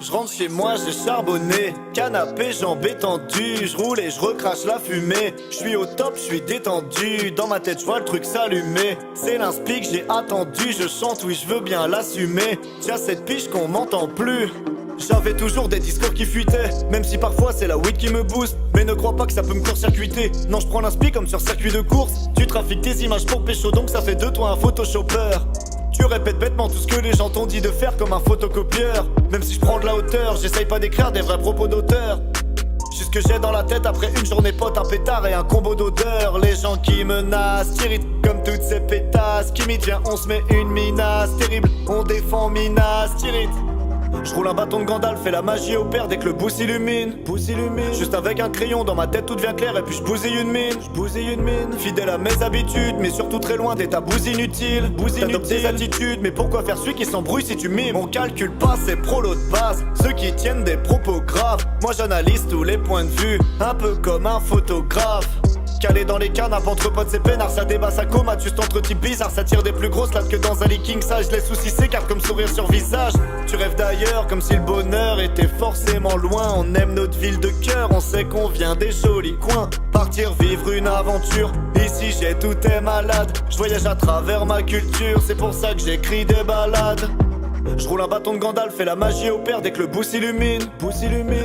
Je rentre chez moi, j'ai charbonné, canapé, jambes étendues, je roule et je recrache la fumée. Je suis au top, je suis détendu, dans ma tête je vois le truc s'allumer. C'est l'inspi que j'ai attendu, je chante, oui je veux bien l'assumer. Tiens cette piche qu'on m'entend plus. J'avais toujours des discours qui fuitaient, même si parfois c'est la weed qui me booste. Mais ne crois pas que ça peut me court-circuiter. Non, je prends l'inspi comme sur circuit de course. Tu trafiques tes images pour pécho, donc ça fait de toi un photoshopper. Tu répètes bêtement tout ce que les gens t'ont dit de faire comme un photocopieur. Même si je prends de la hauteur, j'essaye pas d'écrire des vrais propos d'auteur. Juste ce que j'ai dans la tête après une journée pote, un pétard et un combo d'odeurs. Les gens qui menacent, t'irritent comme toutes ces pétasses. Qui m'y vient, on se met une minace. Terrible, on défend Minas, t'irrites. Je roule un bâton de Gandalf et la magie opère dès que le boost illumine. Juste avec un crayon dans ma tête tout devient clair et puis je bousille une mine. Fidèle à mes habitudes mais surtout très loin des tabous inutiles. T'adoptes des attitudes mais pourquoi faire celui qui s'embrouille si tu mimes? On calcule pas ces prolos de base, ceux qui tiennent des propos graves. Moi j'analyse tous les points de vue, un peu comme un photographe. Calé dans les canapes entre potes c'est peinard, ça débat, ça coma, juste entre types bizarres. Ça tire des plus grosses lattes que dans un leaking sage. Les soucis s'écartent comme sourire sur visage. Tu rêves d'ailleurs comme si le bonheur était forcément loin. On aime notre ville de cœur, on sait qu'on vient des jolis coins. Partir vivre une aventure, ici j'ai tout est malade. Je voyage à travers ma culture, c'est pour ça que j'écris des ballades. Je roule un bâton de Gandalf et la magie opère dès que le boost illumine.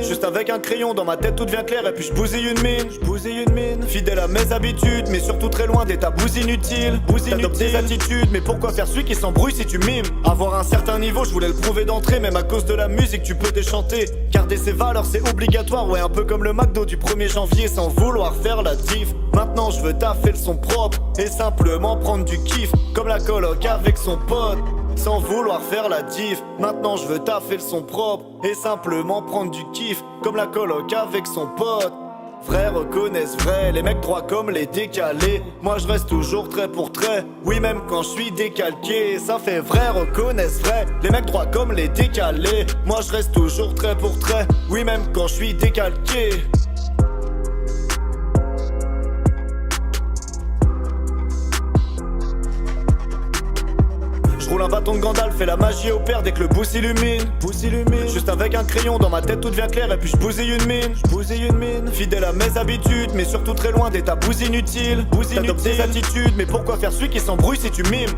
Juste avec un crayon dans ma tête tout devient clair et puis je bousille une mine. Fidèle à mes habitudes mais surtout très loin des tabous inutiles. T'adoptes des attitudes mais pourquoi faire celui qui s'embrouille si tu mimes? Avoir un certain niveau je voulais le prouver d'entrée. Même à cause de la musique tu peux déchanter. Garder ses valeurs c'est obligatoire. Ouais un peu comme le McDo du 1er janvier sans vouloir faire la diff. Maintenant je veux taffer le son propre et simplement prendre du kiff. Comme la coloc avec son pote sans vouloir faire la diff. Maintenant je veux taffer le son propre et simplement prendre du kiff. Comme la coloc avec son pote. Vrais reconnaissent vrai, les mecs droits comme les décalés. Moi je reste toujours trait pour trait. Oui même quand je suis décalqué, ça fait vrai reconnaissent vrai. Les mecs droits comme les décalés. Moi je reste toujours trait pour trait. Oui même quand je suis décalqué. Je roule un bâton de Gandalf et la magie opère dès que le boost illumine. Juste avec un crayon dans ma tête tout devient clair et puis je bousille une mine. Fidèle à mes habitudes mais surtout très loin des tabous inutiles. T'adoptes des attitudes mais pourquoi faire celui qui s'embrouille si tu mimes?